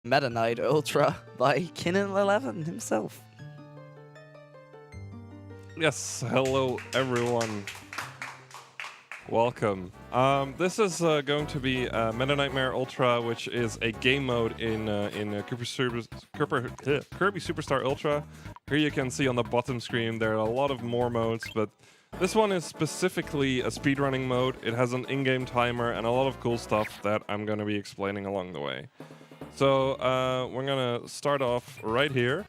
Meta Knight Ultra by Kinnin11 himself. Yes, hello everyone. Welcome. This is going to be Meta Nightmare Ultra, which is a game mode in Kirby Superstar Ultra. Here you can see on the bottom screen there are a lot of more modes, but this one is specifically a speedrunning mode. It has an in-game timer and a lot of cool stuff that I'm going to be explaining along the way. So we're going to start off right here.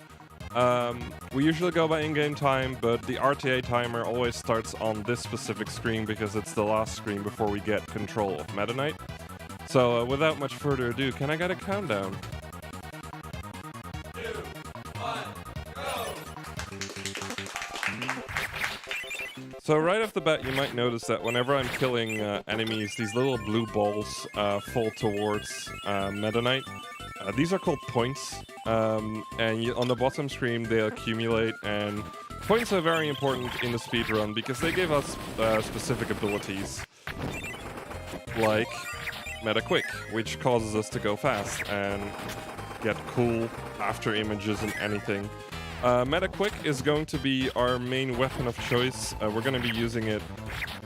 We usually go by in-game time, but the RTA timer always starts on this specific screen because it's the last screen before we get control of Meta Knight. So without much further ado, can I get a countdown? 2, 1, go! So right off the bat, you might notice that whenever I'm killing enemies, these little blue balls fall towards Meta Knight. These are called points, and on the bottom screen they accumulate, and points are very important in the speedrun because they give us specific abilities, like Meta Quick, which causes us to go fast and get cool after images and anything. Meta Quick is going to be our main weapon of choice. We're going to be using it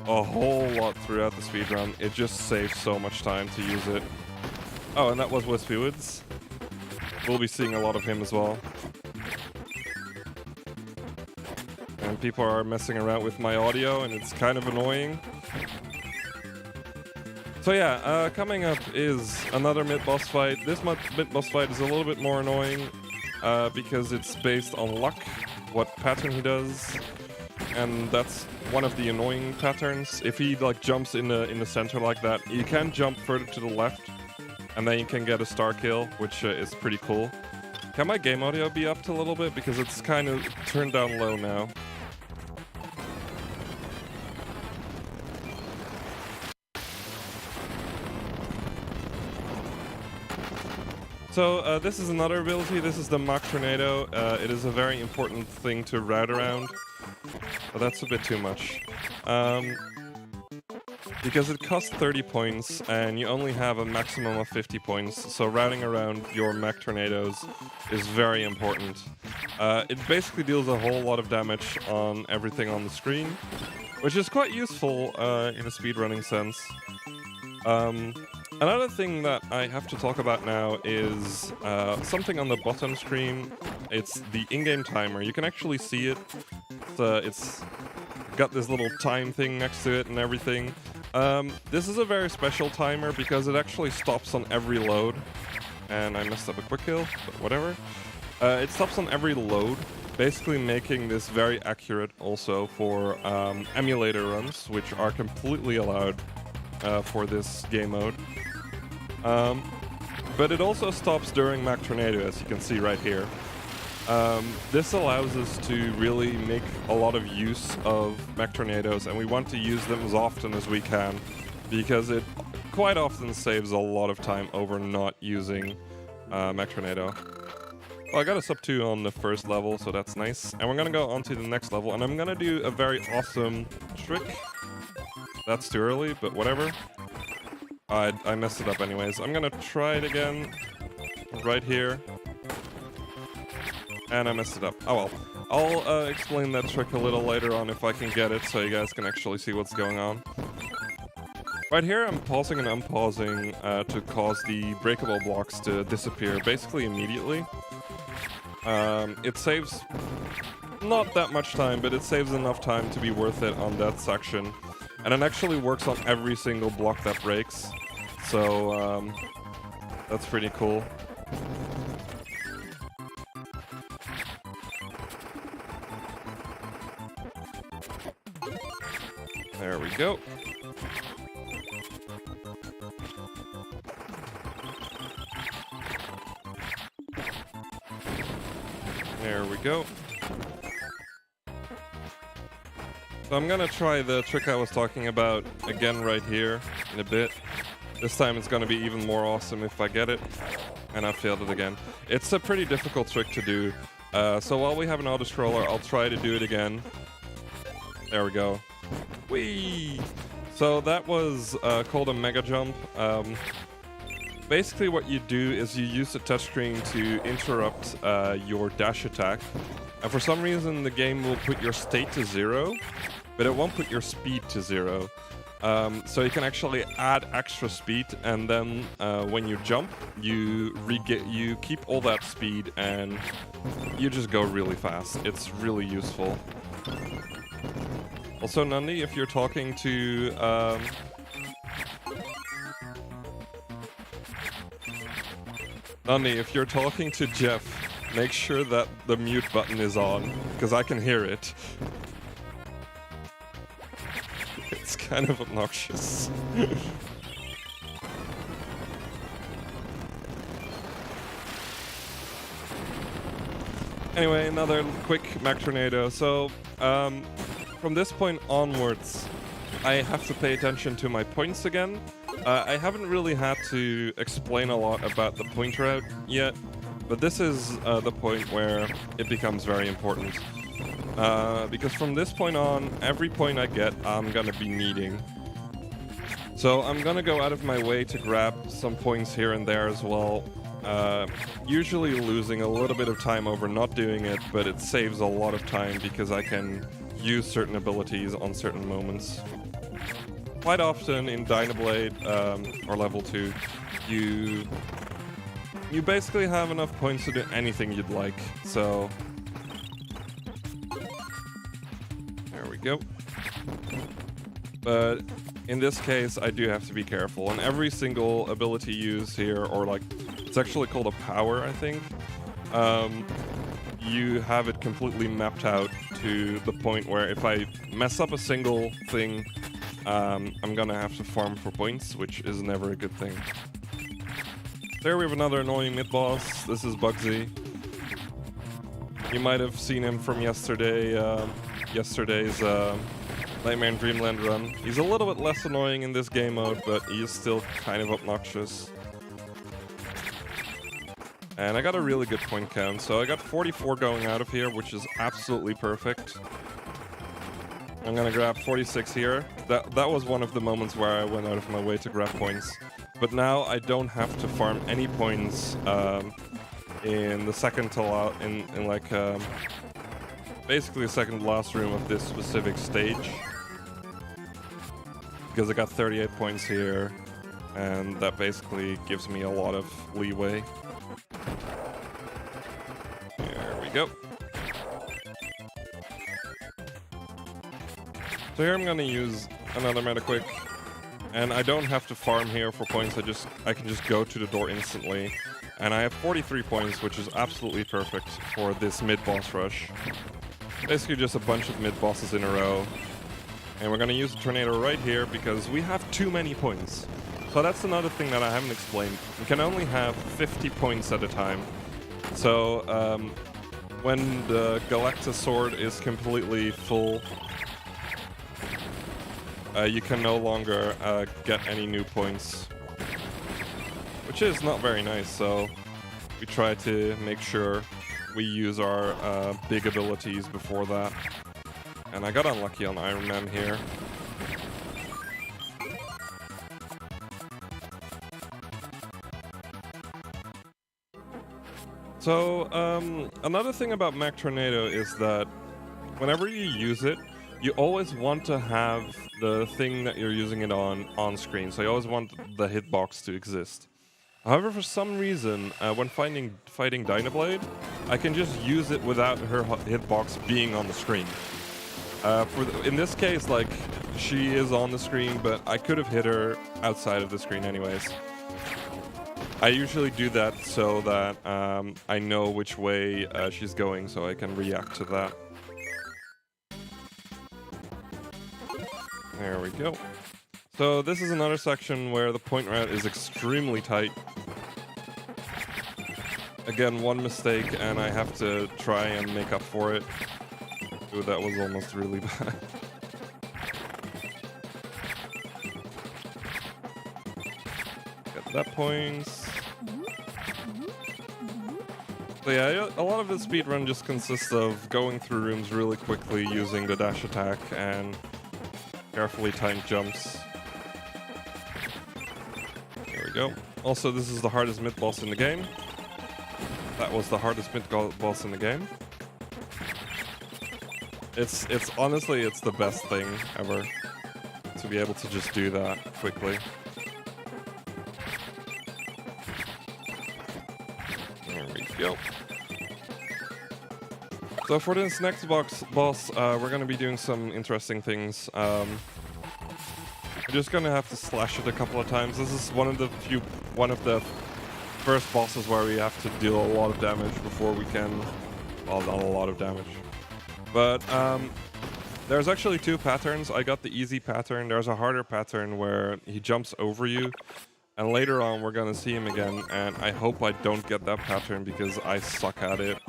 a whole lot throughout the speedrun. It just saves so much time to use it. Oh, and that was Wispy Woods. We'll be seeing a lot of him as well. And people are messing around with my audio, and it's kind of annoying. So yeah, coming up is another mid-boss fight. This mid-boss fight is a little bit more annoying because it's based on luck, what pattern he does. And that's one of the annoying patterns. If he like jumps in the center like that, you can jump further to the left, and then you can get a star kill, which is pretty cool. Can my game audio be upped a little bit? Because it's kind of turned down low now. So this is another ability. This is the Mach Tornado. It is a very important thing to route around. But that's a bit too much. Because it costs 30 points, and you only have a maximum of 50 points, so routing around your mech tornadoes is very important. It basically deals a whole lot of damage on everything on the screen, which is quite useful in a speedrunning sense. Another thing that I have to talk about now is something on the bottom screen. It's the in-game timer. You can actually see it. It's got this little time thing next to it and everything. This is a very special timer because it actually stops on every load. And I messed up a quick kill, but whatever. It stops on every load, basically making this very accurate also for emulator runs, which are completely allowed for this game mode. But it also stops during Mach Tornado, as you can see right here. This allows us to really make a lot of use of Mech Tornadoes, and we want to use them as often as we can because it quite often saves a lot of time over not using Mech Tornado. Well, I got a sub 2 on the first level, so that's nice. And we're gonna go on to the next level, and I'm gonna do a very awesome trick. That's too early, but whatever. I messed it up anyways. I'm gonna try it again right here. And I messed it up. Oh well. I'll explain that trick a little later on if I can get it, so you guys can actually see what's going on. Right here, I'm pausing and unpausing to cause the breakable blocks to disappear, basically immediately. It saves not that much time, but it saves enough time to be worth it on that section. And it actually works on every single block that breaks. So, that's pretty cool. There we go. There we go. So I'm gonna try the trick I was talking about again right here in a bit. This time it's gonna be even more awesome if I get it. And I failed it again. It's a pretty difficult trick to do. So while we have an auto-scroller, I'll try to do it again. There we go. Whee! So that was called a mega jump. basically what you do is you use the touchscreen to interrupt your dash attack. And for some reason, the game will put your state to 0, but it won't put your speed to 0. So you can actually add extra speed, and then when you jump, you keep all that speed, and you just go really fast. It's really useful. Also, Nandi, if you're talking to Nani, if you're talking to Jeff, make sure that the mute button is on, because I can hear it. It's kind of obnoxious. Anyway, another quick Mac Tornado. So, from this point onwards, I have to pay attention to my points again. I haven't really had to explain a lot about the point route yet, but this is the point where it becomes very important. Because from this point on, every point I get, I'm gonna be needing. So I'm gonna go out of my way to grab some points here and there as well. Usually losing a little bit of time over not doing it, but it saves a lot of time because I can use certain abilities on certain moments. Quite often in Dynablade or level 2, you basically have enough points to do anything you'd like. So there we go. But in this case, I do have to be careful. And every single ability used here, or like it's actually called a power, I think. You have it completely mapped out to the point where if I mess up a single thing, I'm gonna have to farm for points, which is never a good thing. There we have another annoying mid-boss. This is Bugsy. You might have seen him from yesterday's Nightmare in Dreamland run. He's a little bit less annoying in this game mode, but he is still kind of obnoxious. And I got a really good point count, so I got 44 going out of here, which is absolutely perfect. I'm gonna grab 46 here. That was one of the moments where I went out of my way to grab points. But now I don't have to farm any points in the second to basically the second to last room of this specific stage. Because I got 38 points here, and that basically gives me a lot of leeway. There we go. So here I'm gonna use another Metaquick, and I don't have to farm here for points, I can just go to the door instantly. And I have 43 points, which is absolutely perfect for this mid-boss rush. Basically just a bunch of mid-bosses in a row. And we're gonna use the tornado right here because we have too many points. So that's another thing that I haven't explained. We can only have 50 points at a time. So when the Galacta sword is completely full, you can no longer get any new points, which is not very nice, so we try to make sure we use our big abilities before that. And I got unlucky on Iron Man here. So, another thing about Mac Tornado is that whenever you use it, you always want to have the thing that you're using it on screen. So you always want the hitbox to exist. However, for some reason, when fighting Dynablade, I can just use it without her hitbox being on the screen. In this case, like, she is on the screen, but I could have hit her outside of the screen anyways. I usually do that so that I know which way she's going, so I can react to that. There we go. So this is another section where the point route is extremely tight. Again, one mistake and I have to try and make up for it. Ooh, that was almost really bad. Get that points. So yeah, a lot of the speedrun just consists of going through rooms really quickly using the dash attack and carefully timed jumps. There we go. Also, this is the hardest mid-boss in the game. That was the hardest mid-boss in the game. It's honestly, it's the best thing ever to be able to just do that quickly. There we go. So for this next boss, we're going to be doing some interesting things. We're just going to have to slash it a couple of times. This is one of the first bosses where we have to deal a lot of damage before we can... Well, not a lot of damage. But there's actually two patterns. I got the easy pattern. There's a harder pattern where he jumps over you. And later on, we're going to see him again. And I hope I don't get that pattern because I suck at it.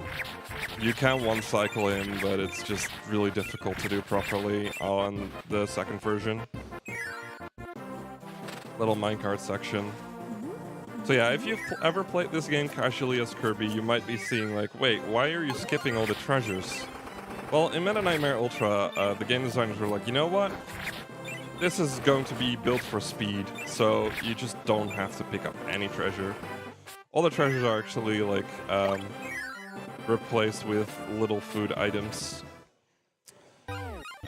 You can one-cycle him, but it's just really difficult to do properly on the second version. Little minecart section. So yeah, if you've ever played this game casually as Kirby, you might be seeing like, wait, why are you skipping all the treasures? Well, in Meta Nightmare Ultra, the game designers were like, you know what? This is going to be built for speed, so you just don't have to pick up any treasure. All the treasures are actually like replaced with little food items.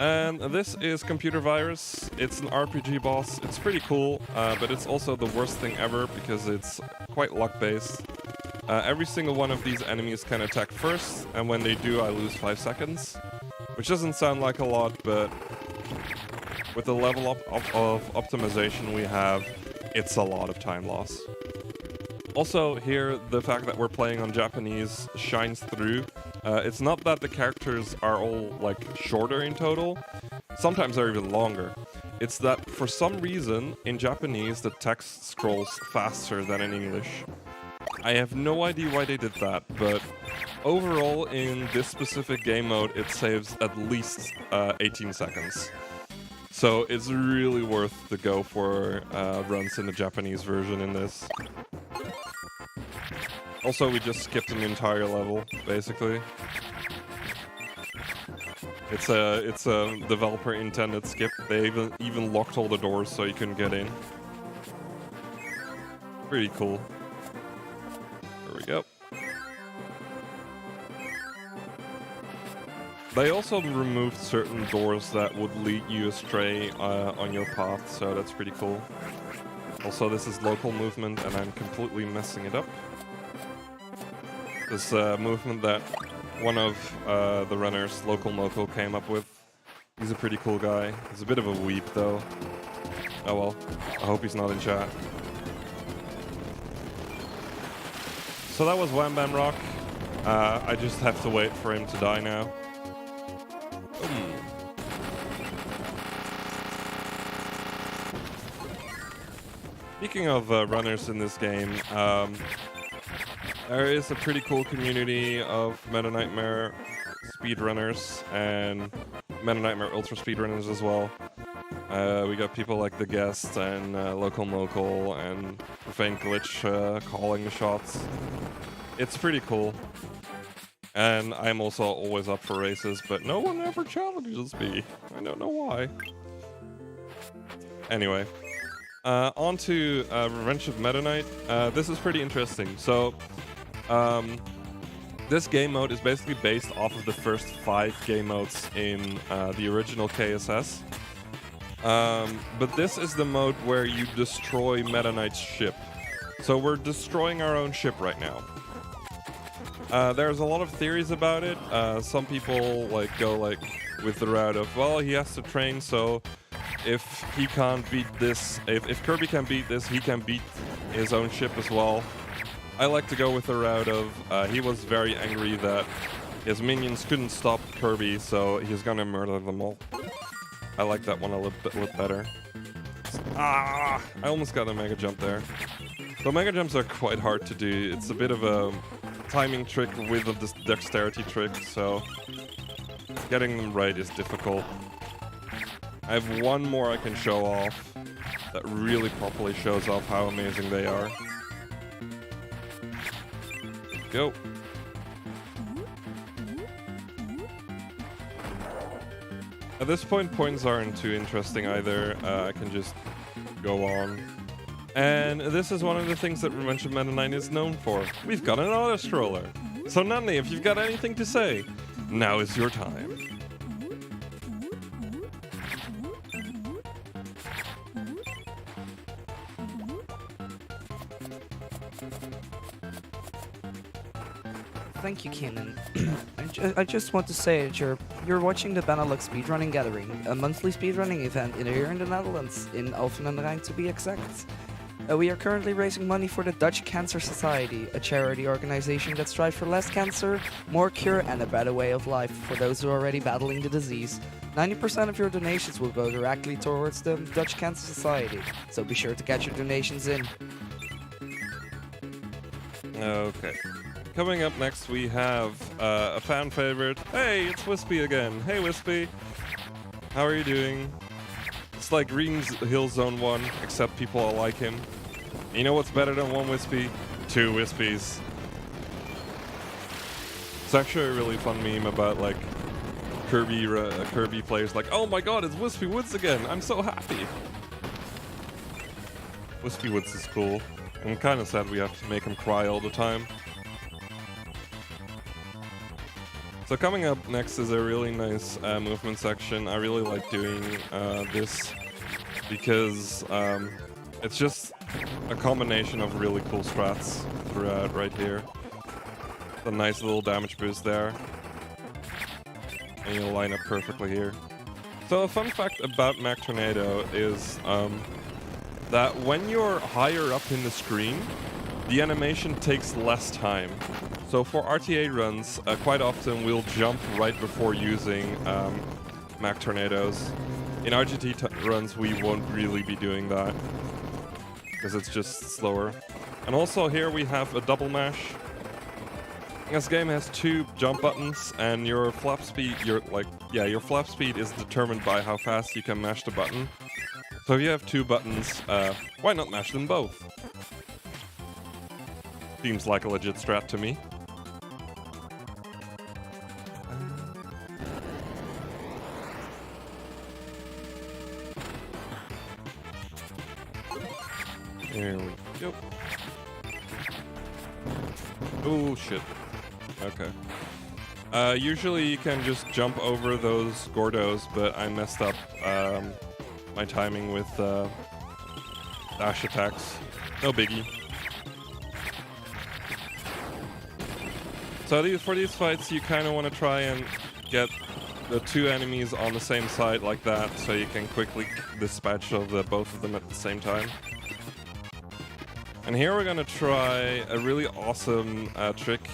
And this is Computer Virus. It's an RPG boss. It's pretty cool, but it's also the worst thing ever because it's quite luck-based. Every single one of these enemies can attack first, and when they do, I lose 5 seconds. Which doesn't sound like a lot, but with the level of optimization we have, it's a lot of time loss. Also, here, the fact that we're playing on Japanese shines through. It's not that the characters are all, like, shorter in total. Sometimes they're even longer. It's that, for some reason, in Japanese, the text scrolls faster than in English. I have no idea why they did that, but overall, in this specific game mode, it saves at least 18 seconds. So it's really worth the go for runs in the Japanese version in this. Also, we just skipped an entire level, basically. It's a developer-intended skip. They even locked all the doors so you couldn't get in. Pretty cool. There we go. They also removed certain doors that would lead you astray on your path, so that's pretty cool. Also, this is local movement, and I'm completely messing it up. This movement that one of the runners, Local Moco, came up with. He's a pretty cool guy. He's a bit of a weep, though. Oh well, I hope he's not in chat. So that was Wham Bam Rock. I just have to wait for him to die now. Speaking of runners in this game, there is a pretty cool community of Meta Nightmare speedrunners and Meta Nightmare Ultra speedrunners as well. We got people like The Guest and Local Mocal and Profane Glitch calling the shots. It's pretty cool. And I'm also always up for races, but no one ever challenges me. I don't know why. Anyway. On to Revenge of Meta Knight. This is pretty interesting. So, this game mode is basically based off of the first 5 game modes in the original KSS. But this is the mode where you destroy Meta Knight's ship. So we're destroying our own ship right now. There's a lot of theories about it. Some people go with the route of, well, he has to train, so if he can't beat this, if Kirby can beat this, he can beat his own ship as well. I like to go with the route of, he was very angry that his minions couldn't stop Kirby, so he's gonna murder them all. I like that one a little bit better. Ah! I almost got a Mega Jump there. So Mega Jumps are quite hard to do. It's a bit of a timing trick with a dexterity trick, so getting them right is difficult. I have one more I can show off that really properly shows off how amazing they are. Go. At this point, points aren't too interesting either. I can just go on. And this is one of the things that Revenge of Meta Knight is known for. We've got an auto-scroller. So Nani, if you've got anything to say, now is your time. Thank you, Kinnin. I just want to say that you're watching the Benelux Speedrunning Gathering, a monthly speedrunning event here in the Netherlands, in Alphen aan den Rijn to be exact. We are currently raising money for the Dutch Cancer Society, a charity organization that strives for less cancer, more cure, and a better way of life for those who are already battling the disease. 90% of your donations will go directly towards the Dutch Cancer Society, so be sure to get your donations in. Okay. Coming up next, we have a fan favorite. Hey, it's Wispy again. Hey, Wispy. How are you doing? It's like Green's Hill Zone 1, except people all like him. You know what's better than one Wispy? Two Wispies. It's actually a really fun meme about like Kirby players like, oh my god, it's Wispy Woods again. I'm so happy. Wispy Woods is cool. I'm kind of sad we have to make him cry all the time. So coming up next is a really nice movement section. I really like doing this because it's just a combination of really cool strats throughout right here. A nice little damage boost there. And you'll line up perfectly here. So a fun fact about Mac Tornado is that when you're higher up in the screen, the animation takes less time. So for RTA runs, quite often we'll jump right before using Mac Tornadoes. In RGT runs, we won't really be doing that because it's just slower. And also here we have a double mash. This game has two jump buttons, and your flap speed, your flap speed is determined by how fast you can mash the button. So if you have two buttons, why not mash them both? Seems like a legit strat to me. There we go. Oh shit. Okay. Usually you can just jump over those Gordos, but I messed up my timing with dash attacks. No biggie. So for these fights, you kind of want to try and get the two enemies on the same side like that, so you can quickly dispatch of both of them at the same time. And here we're gonna try a really awesome trick.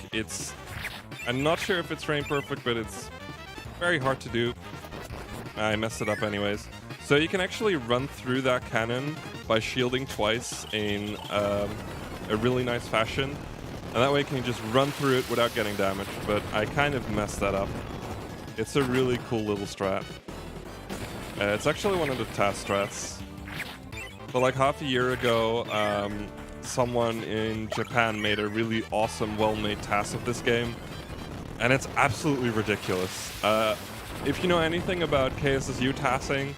I'm not sure if it's frame perfect, but it's very hard to do. I messed it up anyways. So you can actually run through that cannon by shielding twice in a really nice fashion. And that way you can just run through it without getting damaged, but I kind of messed that up. It's a really cool little strat. It's actually one of the task strats. But like half a year ago, someone in Japan made a really awesome, well-made task of this game, and it's absolutely ridiculous. If you know anything about KSSU tasking,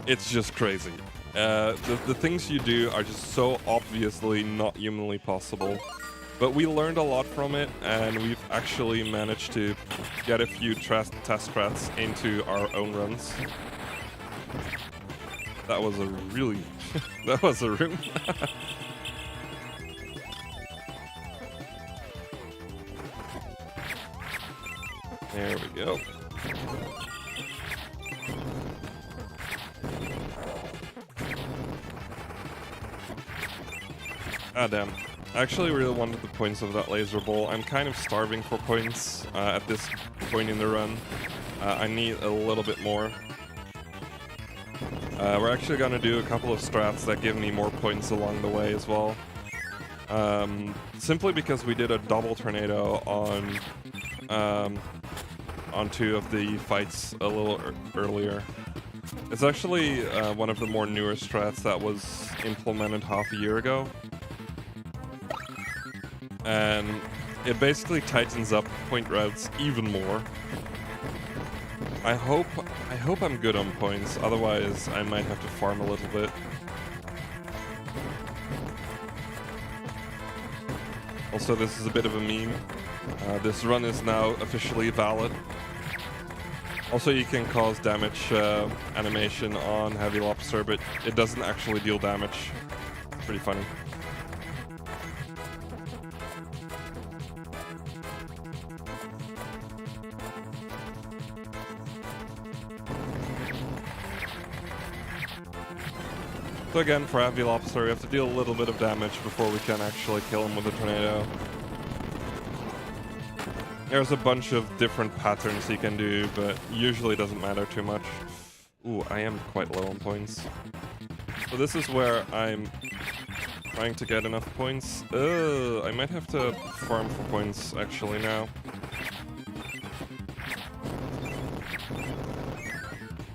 it's just crazy. The things you do are just so obviously not humanly possible. But we learned a lot from it, and we've actually managed to get a few test strats into our own runs. That was a really... that was a room. There we go. Ah, damn. I actually really wanted the points of that laser ball. I'm kind of starving for points at this point in the run. I need a little bit more. We're actually going to do a couple of strats that give me more points along the way as well. Simply because we did a double tornado on two of the fights a little earlier. It's actually one of the more newer strats that was implemented half a year ago. And it basically tightens up point routes even more. I hope I'm good on points, otherwise I might have to farm a little bit. Also, this is a bit of a meme. This run is now officially valid. Also, you can cause damage animation on Heavy Lobster, but it doesn't actually deal damage. It's pretty funny. So again, for Heavy Lobster, we have to deal a little bit of damage before we can actually kill him with a tornado. There's a bunch of different patterns he can do, but usually doesn't matter too much. Ooh, I am quite low on points. So this is where I'm trying to get enough points. I might have to farm for points actually now.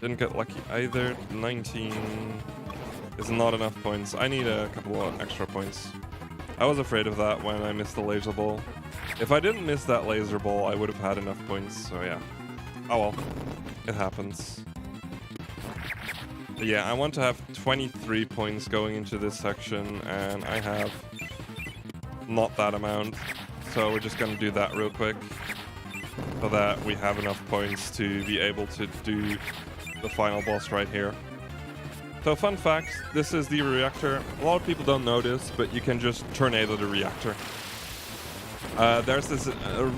Didn't get lucky either. 19 is not enough points. I need a couple of extra points. I was afraid of that when I missed the laser ball. If I didn't miss that laser ball, I would have had enough points, so yeah. Oh well, it happens. But yeah, I want to have 23 points going into this section, and I have not that amount. So we're just gonna do that real quick, so that we have enough points to be able to do the final boss right here. So fun fact, this is the reactor. A lot of people don't notice, but you can just tornado the reactor. There's this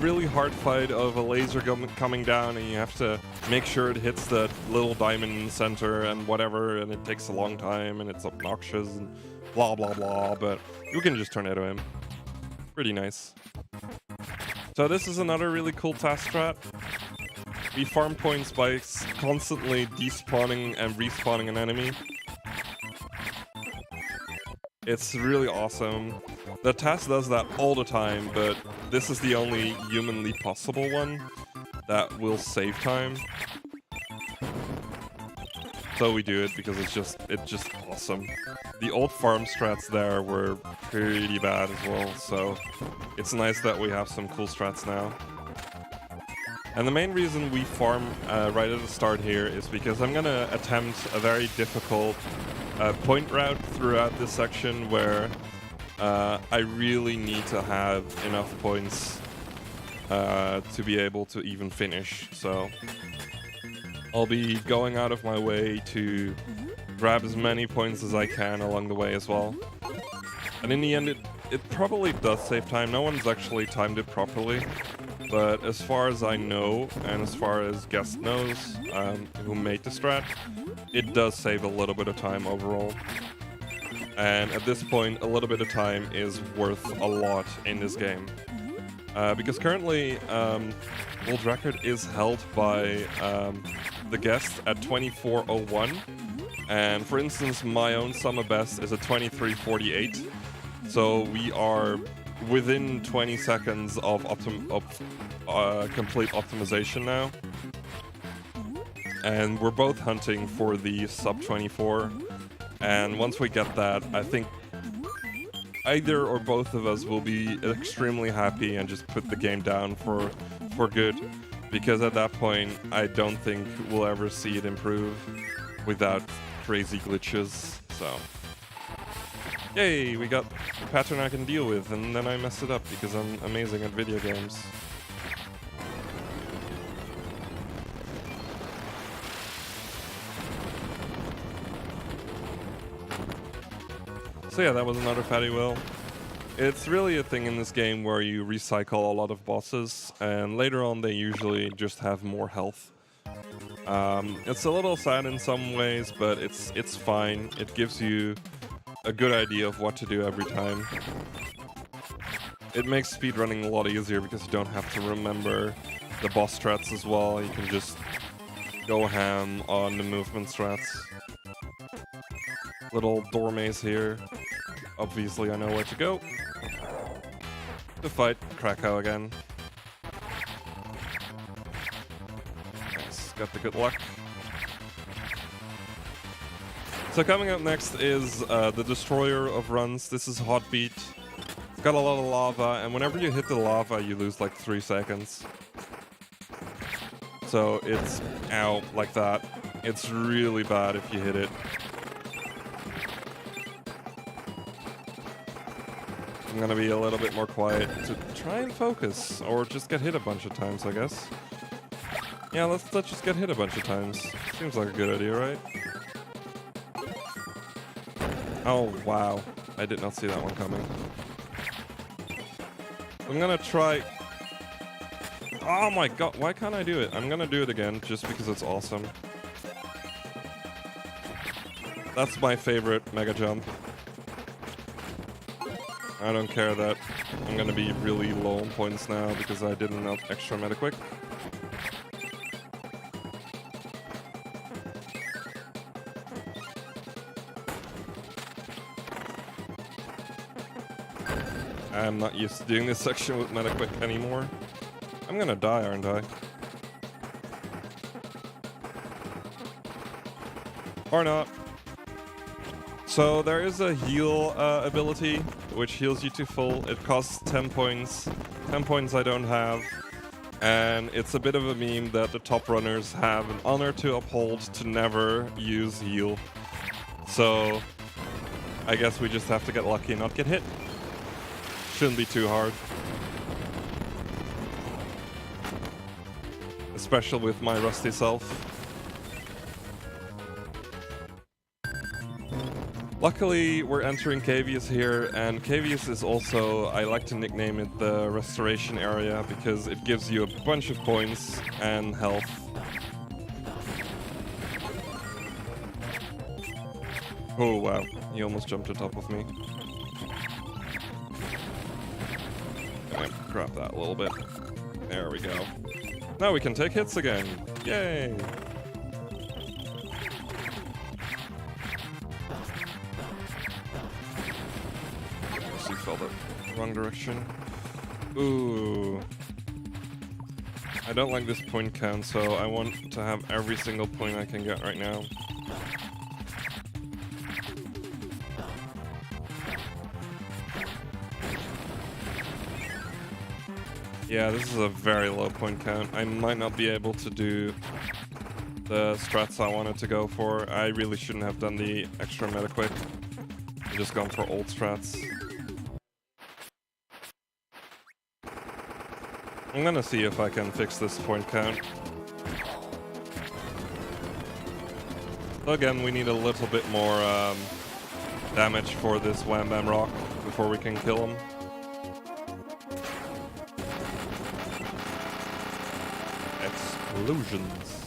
really hard fight of a laser coming down, and you have to make sure it hits the little diamond in the center and whatever, and it takes a long time, and it's obnoxious and blah blah blah, but you can just tornado him. Pretty nice. So this is another really cool task strat. We farm points by constantly despawning and respawning an enemy. It's really awesome. The task does that all the time, but this is the only humanly possible one that will save time. So we do it because it's just awesome. The old farm strats there were pretty bad as well, so it's nice that we have some cool strats now. And the main reason we farm right at the start here is because I'm gonna attempt a very difficult point route throughout this section where I really need to have enough points to be able to even finish. So I'll be going out of my way to grab as many points as I can along the way as well. And in the end, it probably does save time. No one's actually timed it properly. But as far as I know, and as far as Guest knows, who made the strat, it does save a little bit of time overall. And at this point, a little bit of time is worth a lot in this game. Because currently, world record is held by the Guest at 24:01. And for instance, my own summer best is at 23:48. So we are within 20 seconds of complete optimization now. And we're both hunting for the sub 24. And once we get that, I think either or both of us will be extremely happy and just put the game down for good. Because at that point, I don't think we'll ever see it improve without crazy glitches. So yay, we got a pattern I can deal with, and then I messed it up because I'm amazing at video games. So yeah, that was another fatty whale. It's really a thing in this game where you recycle a lot of bosses, and later on they usually just have more health. It's a little sad in some ways, but it's fine. It gives you a good idea of what to do every time. It makes speedrunning a lot easier because you don't have to remember the boss strats as well. You can just go ham on the movement strats. Little door maze here. Obviously I know where to go. To fight Krakow again. Nice, got the good luck. So coming up next is the Destroyer of Runs. This is Hotbeat. It's got a lot of lava, and whenever you hit the lava, you lose like 3 seconds. So it's out like that. It's really bad if you hit it. I'm gonna be a little bit more quiet to try and focus, or just get hit a bunch of times, I guess. Yeah, let's just get hit a bunch of times. Seems like a good idea, right? Oh, wow. I did not see that one coming. I'm gonna try... Oh my god, why can't I do it? I'm gonna do it again, just because it's awesome. That's my favorite mega jump. I don't care that I'm gonna be really low on points now, because I did an extra meta quick. I'm not used to doing this section with meta quick anymore. I'm gonna die, aren't I? Or not. So there is a heal ability, which heals you to full. It costs 10 points. 10 points I don't have. And it's a bit of a meme that the top runners have an honor to uphold to never use heal. So I guess we just have to get lucky and not get hit. Shouldn't be too hard. Especially with my rusty self. Luckily, we're entering Cavius here, and Cavius is also, I like to nickname it the restoration area, because it gives you a bunch of points and health. Oh wow, he almost jumped on top of me. Grab that a little bit. There we go. Now we can take hits again. Yay! She fell the wrong direction. Ooh. I don't like this point count, so I want to have every single point I can get right now. Yeah, this is a very low point count. I might not be able to do the strats I wanted to go for. I really shouldn't have done the extra meta quick. I've just gone for old strats. I'm gonna see if I can fix this point count. So again, we need a little bit more damage for this Wham Bam Rock before we can kill him. Explosions.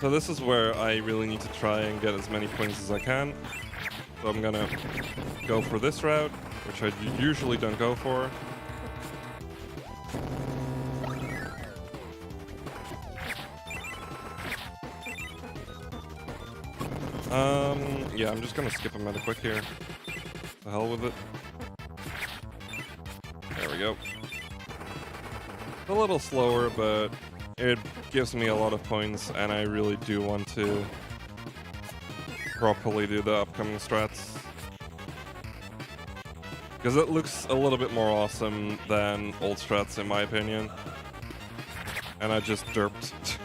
So this is where I really need to try and get as many points as I can. So I'm gonna go for this route, which I usually don't go for. Yeah, I'm just gonna skip a meta quick here. The hell with it. There we go. A little slower, but it gives me a lot of points, and I really do want to properly do the upcoming strats. Because it looks a little bit more awesome than old strats, in my opinion. And I just derped.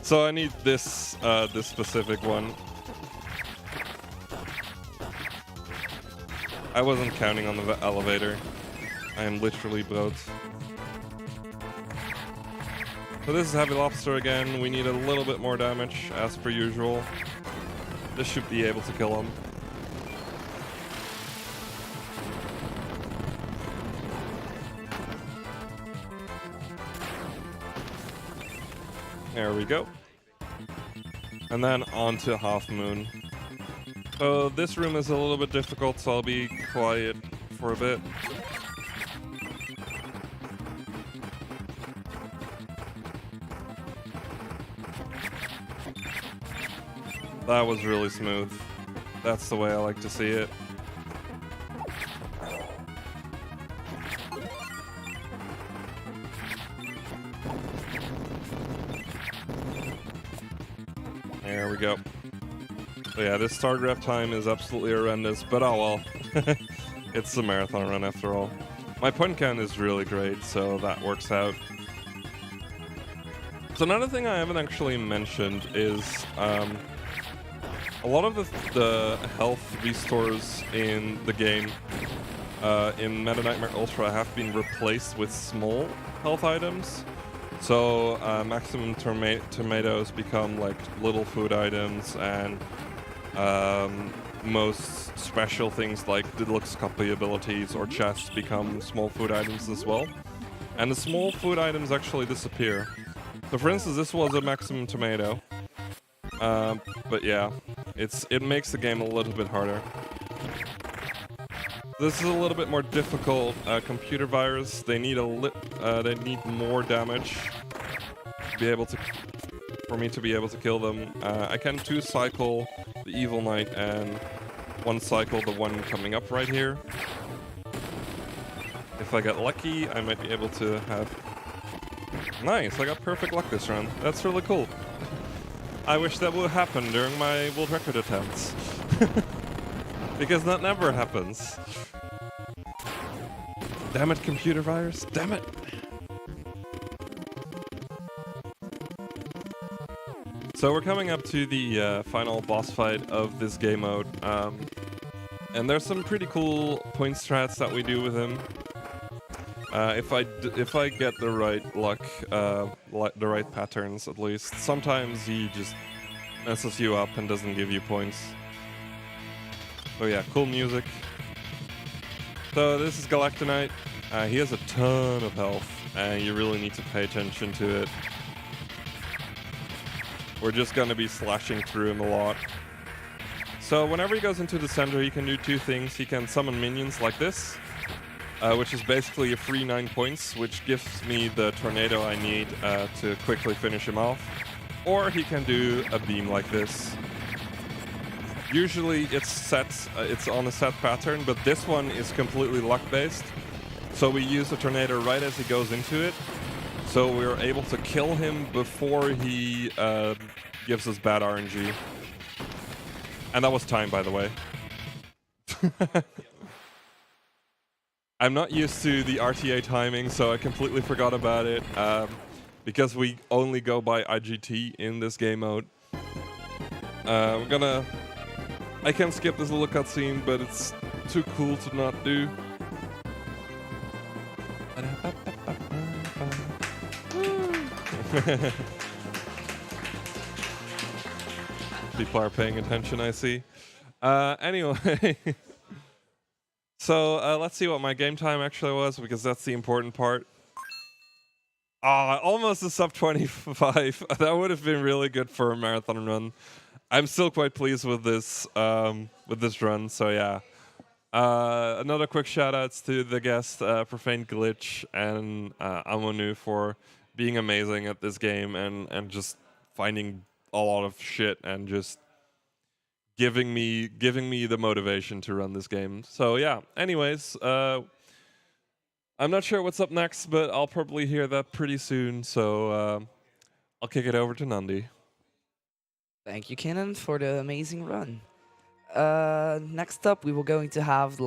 So I need this, this specific one. I wasn't counting on the elevator. I am literally broke. So this is Heavy Lobster again. We need a little bit more damage, as per usual. This should be able to kill him. There we go. And then on to Half Moon. So this room is a little bit difficult, so I'll be quiet for a bit. That was really smooth. That's the way I like to see it. There we go. So yeah, this start rep time is absolutely horrendous, but oh well. It's a marathon run after all. My point count is really great, so that works out. So another thing I haven't actually mentioned is A lot of the health restores in the game in Meta Nightmare Ultra have been replaced with small health items. So maximum tomatoes become like little food items, and most special things like deluxe copy abilities or chests become small food items as well. And the small food items actually disappear. So for instance, this was a maximum tomato. But yeah, it makes the game a little bit harder. This is a little bit more difficult computer virus. They need they need more damage to be able to, for me to be able to kill them. I can 2-cycle the Evil Knight and 1-cycle the one coming up right here. If I get lucky, I might be able to have... Nice, I got perfect luck this run. That's really cool. I wish that would happen during my world record attempts. Because that never happens. Damn it, computer virus. Damn it. So we're coming up to the final boss fight of this game mode. And there's some pretty cool point strats that we do with him. If I get the right luck, the right patterns at least. Sometimes he just messes you up and doesn't give you points. So yeah, cool music. So this is Galacta Knight. He has a ton of health, and you really need to pay attention to it. We're just gonna be slashing through him a lot. So whenever he goes into the center, he can do two things. He can summon minions like this, which is basically a free 9 points, which gives me the tornado I need to quickly finish him off. Or he can do a beam like this. Usually it's on a set pattern, but this one is completely luck-based. So we use the tornado right as he goes into it. So we're able to kill him before he gives us bad RNG. And that was time, by the way. I'm not used to the RTA timing, so I completely forgot about it. Because we only go by IGT in this game mode. I can skip this little cutscene, but it's too cool to not do. People are paying attention, I see. Anyway. So let's see what my game time actually was, because that's the important part. Almost a sub 25. That would have been really good for a marathon run. I'm still quite pleased with this run. So yeah. Another quick shout outs to the guest, Profane Glitch and Amonu for being amazing at this game and just finding a lot of shit and just giving me the motivation to run this game. So yeah. Anyways. I'm not sure what's up next, but I'll probably hear that pretty soon, so I'll kick it over to Nandi. Thank you, Kinnin, for the amazing run. Next up, we were going to have the